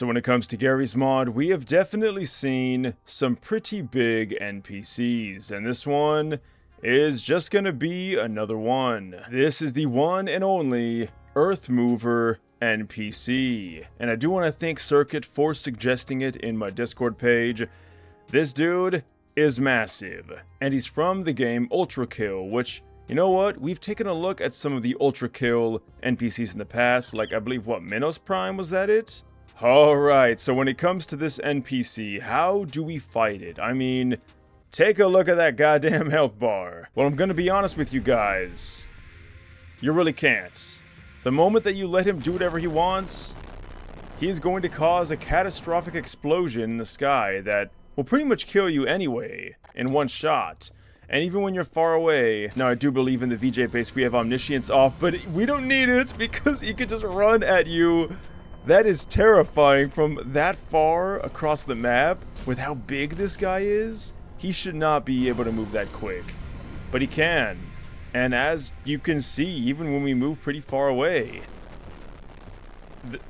So when it comes to Garry's mod, we have definitely seen some pretty big NPCs, and this one is just gonna be another one. This is the one and only EARTHMOVER NPC, and I do want to thank Circuit for suggesting it in my Discord page. This dude is massive, and he's from the game ultrakill, which, you know what, we've taken a look at some of the ultrakill NPCs in the past, like I believe, what, Minos Prime, was that it? Alright, so when it comes to this NPC, how do we fight it? I mean, take a look at that goddamn health bar. Well, I'm gonna be honest with you guys, you really can't. The moment that you let him do whatever he wants, he's going to cause a catastrophic explosion in the sky that will pretty much kill you anyway, in one shot. And even when you're far away, now I do believe in the VJ base we have omniscience off, but we don't need it because he can just run at you. That is terrifying from that far across the map. With how big this guy is, he should not be able to move that quick. But he can. And as you can see, even when we move pretty far away,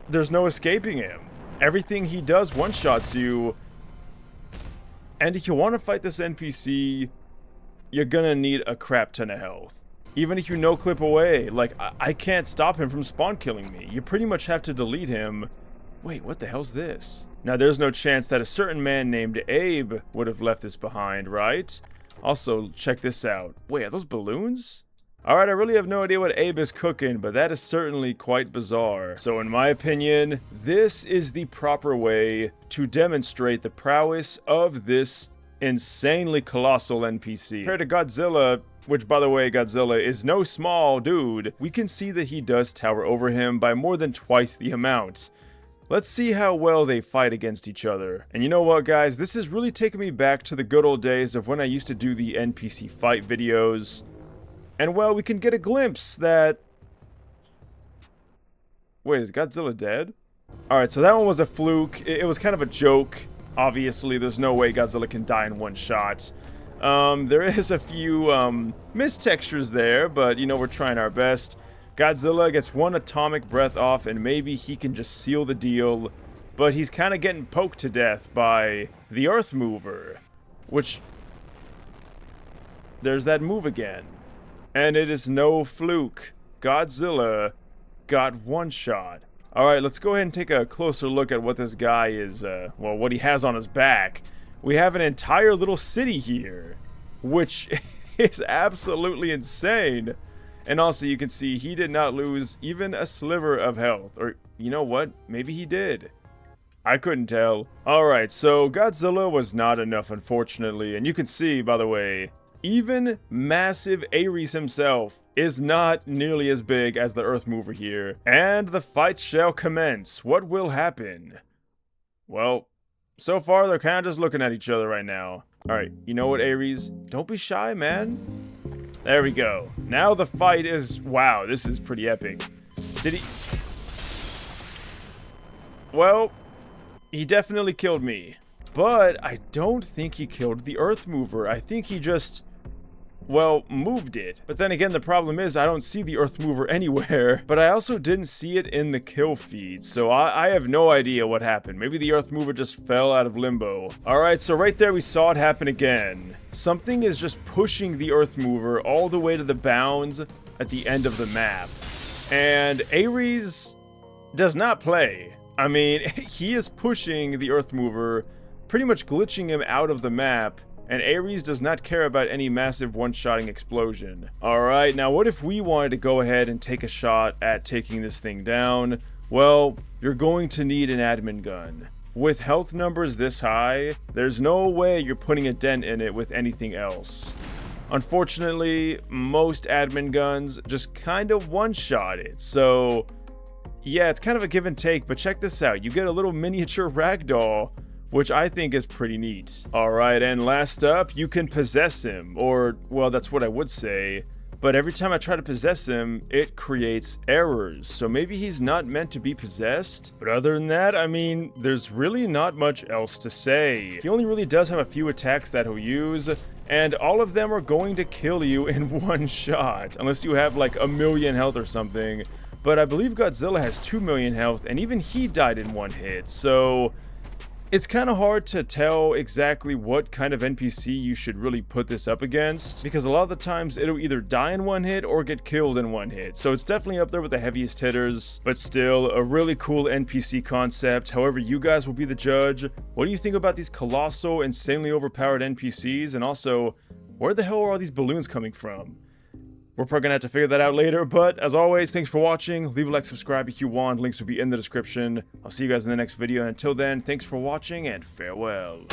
there's no escaping him. Everything he does one-shots you. And if you want to fight this NPC, you're gonna need a crap ton of health. Even if you no-clip away, like, I can't stop him from spawn killing me. You pretty much have to delete him. Wait, what the hell's this? Now, there's no chance that a certain man named Abe would have left this behind, right? Also, check this out. Wait, are those balloons? Alright, I really have no idea what Abe is cooking, but that is certainly quite bizarre. So in my opinion, this is the proper way to demonstrate the prowess of this insanely colossal NPC. Compared to Godzilla, which, by the way, Godzilla is no small dude, we can see that he does tower over him by more than twice the amount. Let's see how well they fight against each other. And you know what, guys? This is really taking me back to the good old days of when I used to do the NPC fight videos. And, well, we can get a glimpse that... Wait, is Godzilla dead? Alright, so that one was a fluke. It was kind of a joke. Obviously, there's no way Godzilla can die in one shot. There is a few, mistextures there, but, you know, we're trying our best. Godzilla gets one atomic breath off, and maybe he can just seal the deal. But he's kind of getting poked to death by the EARTHMOVER, which... There's that move again. And it is no fluke. Godzilla got one shot. Alright, let's go ahead and take a closer look at what this guy is, well, what he has on his back. We have an entire little city here, which is absolutely insane. And also, you can see he did not lose even a sliver of health. Or, you know what? Maybe he did. I couldn't tell. Alright, so Godzilla was not enough, unfortunately. And you can see, by the way, even massive Aries himself is not nearly as big as the EARTHMOVER here. And the fight shall commence. What will happen? Well, so far they're kind of just looking at each other right now. Alright, you know what, Aries? Don't be shy, man. There we go. Now the fight is... Wow, this is pretty epic. Did he... Well, he definitely killed me. But I don't think he killed the EARTHMOVER. I think he just... well, moved it. But then again, the problem is I don't see the EARTHMOVER anywhere, but I also didn't see it in the kill feed, so I have no idea what happened. Maybe the EARTHMOVER just fell out of limbo. Alright, so right there we saw it happen again. Something is just pushing the EARTHMOVER all the way to the bounds at the end of the map. And Aries does not play. I mean, he is pushing the EARTHMOVER, pretty much glitching him out of the map. And Aries does not care about any massive one-shotting explosion. Alright, now what if we wanted to go ahead and take a shot at taking this thing down? Well, you're going to need an admin gun. With health numbers this high, there's no way you're putting a dent in it with anything else. Unfortunately, most admin guns just kind of one-shot it, so... yeah, it's kind of a give and take, but check this out. You get a little miniature ragdoll, which I think is pretty neat. Alright, and last up, you can possess him. Or, well, that's what I would say. But every time I try to possess him, it creates errors. So maybe he's not meant to be possessed. But other than that, I mean, there's really not much else to say. He only really does have a few attacks that he'll use, and all of them are going to kill you in one shot. Unless you have like 1,000,000 health or something. but I believe Godzilla has 2 million health, and even he died in one hit, so it's kind of hard to tell exactly what kind of NPC you should really put this up against, because a lot of the times it'll either die in one hit or get killed in one hit. So it's definitely up there with the heaviest hitters, but still a really cool NPC concept. However, you guys will be the judge. What do you think about these colossal, insanely overpowered NPCs? And also, where the hell are all these balloons coming from? We're probably gonna have to figure that out later, but as always, thanks for watching. Leave a like, subscribe if you want. Links will be in the description. I'll see you guys in the next video. Until then, thanks for watching and farewell.